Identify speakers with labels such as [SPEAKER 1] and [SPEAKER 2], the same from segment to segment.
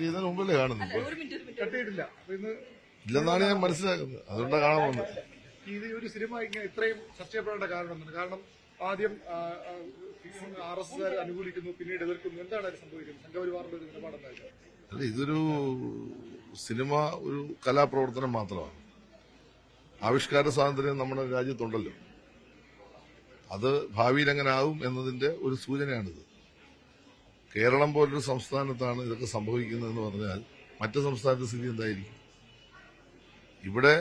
[SPEAKER 1] ചെയ്യുന്നതിന് മുമ്പല്ലേ കാണുന്നത്?
[SPEAKER 2] കട്ടിയിട്ടില്ല
[SPEAKER 1] ഇല്ലെന്നാണ് ഞാൻ മനസ്സിലാക്കുന്നത്. അതുകൊണ്ടാണ് കാണാൻ വന്നത്.
[SPEAKER 2] ഇത് ഒരു സിനിമ ഇങ്ങനെ ഇത്രയും ചർച്ച ചെയ്യപ്പെടേണ്ട കാരണം എന്താണ്? കാരണം ആദ്യം RSS അനുകൂലിക്കുന്നു, പിന്നീട് എതിർക്കുന്നു. എന്താണ് സംഭവിക്കുന്നത്? സംഘപരിവാറിന്റെ ഒരു നിലപാടെന്തായാലും
[SPEAKER 1] അല്ല, ഇതൊരു സിനിമ ഒരു കലാപ്രവർത്തനം മാത്രമാണ്. ആവിഷ്കാര സ്വാതന്ത്ര്യം നമ്മുടെ രാജ്യത്തുണ്ടല്ലോ. അത് ഭാവിയിൽ എങ്ങനെ ആവും എന്നതിന്റെ ഒരു സൂചനയാണിത്. കേരളം പോലൊരു സംസ്ഥാനത്താണ് ഇതൊക്കെ സംഭവിക്കുന്നതെന്ന് പറഞ്ഞാൽ മറ്റു സംസ്ഥാനത്തെ സ്ഥിതി എന്തായിരിക്കും? ഇവിടെ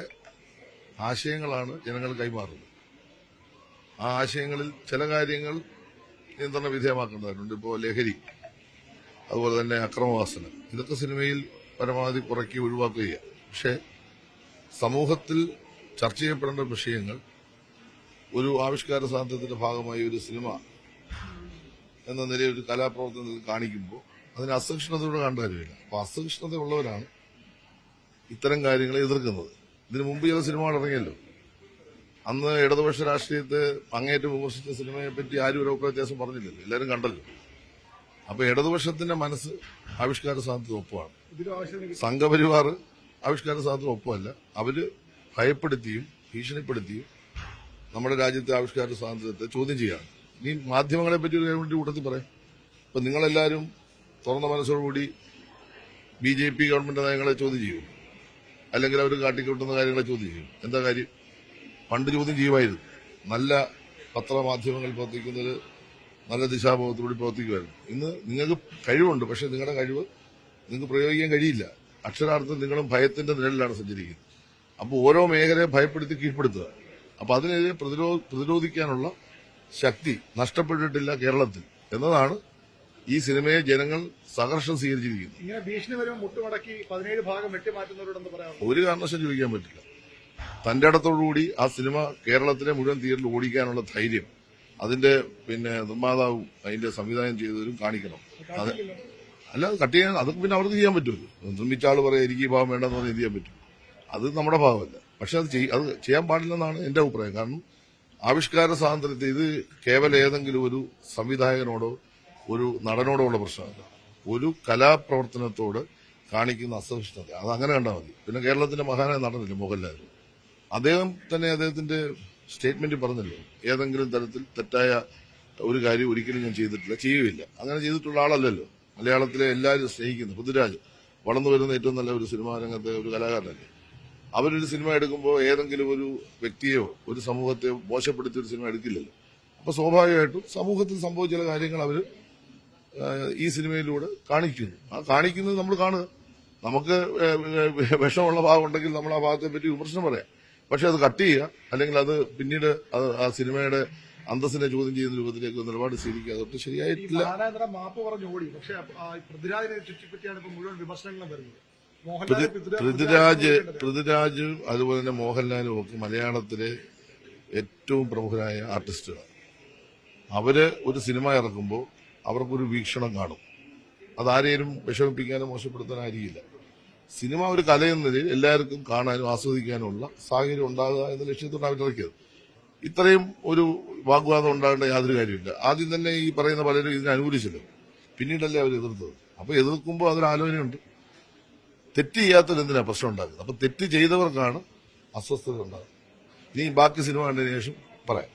[SPEAKER 1] ആശയങ്ങളാണ് ജനങ്ങൾ കൈമാറുന്നത്. ആ ആശയങ്ങളിൽ ചില കാര്യങ്ങൾ നിയന്ത്രണ വിധേയമാക്കേണ്ടതായിട്ടുണ്ട്. ഇപ്പോൾ ലഹരി, അതുപോലെ തന്നെ അക്രമവാസന, ഇതൊക്കെ സിനിമയിൽ പരമാവധി കുറയ്ക്കി ഒഴിവാക്കുക. പക്ഷേ സമൂഹത്തിൽ ചർച്ച ചെയ്യപ്പെടേണ്ട വിഷയങ്ങൾ ഒരു ആവിഷ്കാര സ്വാതന്ത്ര്യത്തിന്റെ ഭാഗമായി ഒരു സിനിമ എന്ന നിലയിൽ ഒരു കലാപ്രവർത്തനത്തിൽ കാണിക്കുമ്പോൾ അതിന് അസഹിഷ്ണുതയോടെ കാണേണ്ട കാര്യമില്ല. അപ്പോൾ അസഹിഷ്ണുതയുള്ളവരാണ് ഇത്തരം കാര്യങ്ങളെ എതിർക്കുന്നത്. ഇതിനു മുമ്പ് ചില സിനിമകൾ ഇറങ്ങിയല്ലോ. അന്ന് ഇടതുപക്ഷ രാഷ്ട്രീയത്തെ അങ്ങേയറ്റം വിമർശിച്ച സിനിമയെപ്പറ്റി ആരും ഒരു അഭിപ്രായ വ്യത്യാസം പറഞ്ഞില്ലല്ലോ, എല്ലാവരും കണ്ടല്ലോ. അപ്പൊ ഇടതുപക്ഷത്തിന്റെ മനസ്സ് ആവിഷ്കാര സ്വാതന്ത്ര്യം ഒപ്പമാണ്. സംഘപരിവാർ ആവിഷ്കാര സ്വാതന്ത്ര്യം ഒപ്പമല്ല. അവര് ഭയപ്പെടുത്തിയും ഭീഷണിപ്പെടുത്തിയും നമ്മുടെ രാജ്യത്തെ ആവിഷ്കാര സ്വാതന്ത്ര്യത്തെ ചോദ്യം ചെയ്യുകയാണ്. ഇനി മാധ്യമങ്ങളെ പറ്റി ഒരു കാര്യം കൂട്ടത്തിൽ പറയാം. ഇപ്പൊ നിങ്ങളെല്ലാവരും തുറന്ന മനസ്സോടുകൂടി BJP ഗവൺമെന്റ് നയങ്ങളെ ചോദ്യം ചെയ്യും, അല്ലെങ്കിൽ അവർ കാട്ടിക്കൂട്ടുന്ന കാര്യങ്ങളെ ചോദ്യം ചെയ്യും. എന്താ കാര്യം? പണ്ട് ചോദ്യം ചെയ്യുമായിരുന്നു. നല്ല പത്രമാധ്യമങ്ങൾ പ്രവർത്തിക്കുന്നത് നല്ല ദിശാബോധത്തോടെ പ്രവർത്തിക്കുമായിരുന്നു. ഇന്ന് നിങ്ങൾക്ക് കഴിവുണ്ട്, പക്ഷെ നിങ്ങളുടെ കഴിവ് നിങ്ങൾക്ക് പ്രയോഗിക്കാൻ കഴിയില്ല. അക്ഷരാർത്ഥത്തിൽ നിങ്ങളും ഭയത്തിന്റെ നിഴലിലാണ് സഞ്ചരിക്കുന്നത്. അപ്പോൾ ഓരോ മേഖലയെ ഭയപ്പെടുത്തി കീഴ്പ്പെടുത്തുക. അപ്പൊ അതിനെതിരെ പ്രതിരോധിക്കാനുള്ള ശക്തി നഷ്ടപ്പെട്ടിട്ടില്ല കേരളത്തിൽ എന്നതാണ് ഈ സിനിമയെ ജനങ്ങൾ സഹർഷം സ്വീകരിച്ചിരിക്കുന്നത്.
[SPEAKER 2] ഇങ്ങനെ ഭീഷണി വരുമ്പോൾ മുട്ടുമടക്കി 17 ഭാഗം വെട്ടിമാറ്റുന്നവരോടൊന്ന് പറയാം.
[SPEAKER 1] ഒരു കാരണവശാലും ചോദിക്കാൻ പറ്റില്ല. തന്റെ ഇടത്തോടുകൂടി ആ സിനിമ കേരളത്തിലെ മുഴുവൻ തിയേറ്ററിൽ ഓടിക്കാനുള്ള ധൈര്യം അതിന്റെ നിർമ്മാതാവും അതിന്റെ സംവിധാനം ചെയ്തവരും കാണിക്കണം. അല്ലാതെ കട്ട് ചെയ്യാൻ അതൊക്കെ പിന്നെ അവർക്ക് ചെയ്യാൻ പറ്റുമല്ലോ. നിർമ്മിച്ച ആള് പറയാം എനിക്ക് ഈ ഭാഗം വേണ്ടെന്ന് പറഞ്ഞാൽ എന്ത് ചെയ്യാൻ പറ്റും? അത് നമ്മുടെ ഭാഗമല്ല. പക്ഷെ അത് ചെയ്യാൻ പാടില്ലെന്നാണ് എന്റെ അഭിപ്രായം. കാരണം ആവിഷ്കാര സ്വാതന്ത്ര്യത്തെ ഇത് കേവലം ഏതെങ്കിലും ഒരു സംവിധായകനോടോ ഒരു നടനോടോ ഉള്ള പ്രശ്നമല്ല. ഒരു കലാപ്രവർത്തനത്തോട് കാണിക്കുന്ന അസഹിഷ്ണുത അതങ്ങനെ കണ്ടാൽ മതി. പിന്നെ കേരളത്തിന്റെ മഹാനായ നടനില്ലേ മോഹൻലാൽ, അദ്ദേഹം തന്നെ അദ്ദേഹത്തിന്റെ സ്റ്റേറ്റ്മെന്റിൽ പറഞ്ഞല്ലോ, ഏതെങ്കിലും തരത്തിൽ തെറ്റായ ഒരു കാര്യം ഒരിക്കലും ഞാൻ ചെയ്തിട്ടില്ല, ചെയ്യുകയില്ല. അങ്ങനെ ചെയ്തിട്ടുള്ള ആളല്ലല്ലോ. മലയാളത്തിലെ എല്ലാവരും സ്നേഹിക്കുന്നു പൃഥ്വിരാജ്, വളർന്നു വരുന്ന ഏറ്റവും നല്ല ഒരു സിനിമാ രംഗത്തെ ഒരു കലാകാരനല്ലേ. അവരൊരു സിനിമ എടുക്കുമ്പോൾ ഏതെങ്കിലും ഒരു വ്യക്തിയോ ഒരു സമൂഹത്തെയോ മോശപ്പെടുത്തിയ ഒരു സിനിമ എടുക്കില്ലല്ലോ. അപ്പൊ സ്വാഭാവികമായിട്ടും സമൂഹത്തിൽ സംഭവിച്ച ചില കാര്യങ്ങൾ അവർ ഈ സിനിമയിലൂടെ കാണിക്കുന്നു. ആ കാണിക്കുന്നത് നമ്മൾ കാണുക. നമുക്ക് വിഷമുള്ള ഭാഗം ഉണ്ടെങ്കിൽ നമ്മൾ ആ ഭാഗത്തെ പറ്റി വിമർശനം പറയാം. പക്ഷെ അത് കട്ട് ചെയ്യുക, അല്ലെങ്കിൽ അത് പിന്നീട് ആ സിനിമയുടെ അന്തസ്സിനെ ചോദ്യം ചെയ്യുന്ന രൂപത്തിലേക്ക് നിലപാട് സ്വീകരിക്കുക, അതൊട്ട് ശരിയായിട്ടില്ല.
[SPEAKER 2] മാപ്പ് പറഞ്ഞു ഓടി. പക്ഷേ പൃഥ്വിരാജിനെ ചുറ്റിപ്പറ്റിയാണ് ഇപ്പോൾ മുഴുവൻ വിമർശനങ്ങളും വരുന്നത്.
[SPEAKER 1] പൃഥ്വിരാജും അതുപോലെ തന്നെ മോഹൻലാലും ഒക്കെ മലയാളത്തിലെ ഏറ്റവും പ്രമുഖരായ ആർട്ടിസ്റ്റുകളാണ്. അവര് ഒരു സിനിമ ഇറക്കുമ്പോൾ അവർക്കൊരു വീക്ഷണം കാണും. അതാരെയും വിഷമിപ്പിക്കാനോ മോശപ്പെടുത്താനായിരിക്കില്ല. സിനിമ ഒരു കലയെന്ന നിലയിൽ എല്ലാവർക്കും കാണാനും ആസ്വദിക്കാനുമുള്ള സാഹചര്യം ഉണ്ടാകുക എന്ന ലക്ഷ്യത്തോടെ അവരിറക്കിയത്. ഇത്രയും ഒരു വാഗ്വാദം ഉണ്ടാകേണ്ട യാതൊരു കാര്യമില്ല. ആദ്യം തന്നെ ഈ പറയുന്ന പലരും ഇതിനെ അനുകൂലിച്ചല്ലോ, പിന്നീടല്ലേ അവർ എതിർത്തത്. അപ്പൊ എതിർക്കുമ്പോൾ അതൊരു ആലോചനയുണ്ട്. തെറ്റ് ചെയ്യാത്തവർ എന്തിനാ പ്രശ്നം ഉണ്ടാക്കുന്നത്? അപ്പൊ തെറ്റ് ചെയ്തവർക്കാണ് അസ്വസ്ഥത ഉണ്ടാകുന്നത്. ഇനി ബാക്കി സിനിമ കണ്ടതിന് ശേഷം പറയാം.